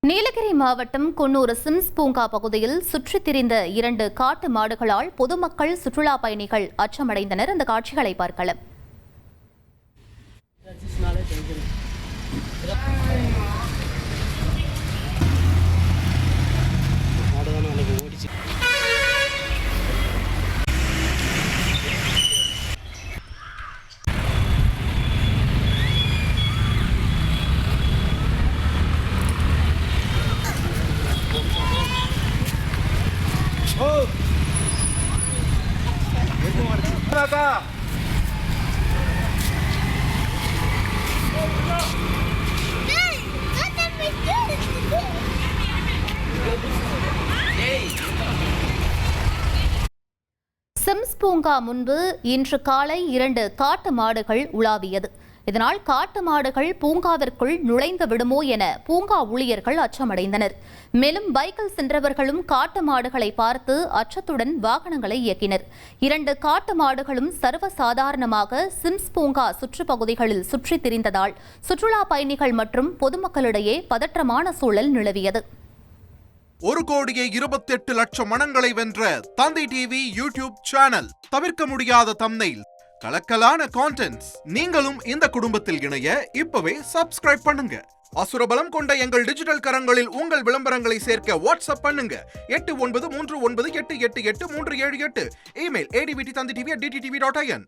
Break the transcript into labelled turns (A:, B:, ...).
A: நீலகிரி மாவட்டம் குன்னூர் சிம்ஸ் பூங்கா பகுதியில் சுற்றித் திரிந்த 2 காட்டு மாடுகளால் பொதுமக்கள் சுற்றுலா பயணிகள் அச்சமடைந்தனர். அந்த காட்சிகளை பார்க்கலாம். சிம்ஸ் பூங்கா முன்பு இன்று காலை 2 காட்டு மாடுகள் உலாவியது. இதனால் காட்டு மாடுகள் பூங்காவிற்குள் நுழைந்து விடுமோ என பூங்கா ஊழியர்கள் அச்சமடைந்தனர். மேலும் பைக்கில் சென்றவர்களும் காட்டு மாடுகளை பார்த்து அச்சத்துடன் வாகனங்களை இயக்கினர். 2 காட்டு மாடுகளும் சர்வசாதாரணமாக சிம்ஸ் பூங்கா சுற்றுப்பகுதிகளில் சுற்றித் திரிந்ததால் சுற்றுலா பயணிகள் மற்றும் பொதுமக்களிடையே பதற்றமான சூழல் நிலவியது.
B: 1,28,00,000 மனங்களை வென்ற தந்தி டிவி யூடியூப் சேனல். தவிர்க்க முடியாத தம்ப்நெயில், கலக்கலான கான்டென்ட்ஸ். நீங்களும் இந்த குடும்பத்தில் இணைய இப்பவே சப்ஸ்கிரைப் பண்ணுங்க. அசுரபலம் கொண்ட எங்கள் டிஜிட்டல் கரங்களில் உங்கள் விளம்பரங்களை சேர்க்க வாட்ஸ்அப் பண்ணுங்க. 8939888838. Email advtthanditv@dttv.in.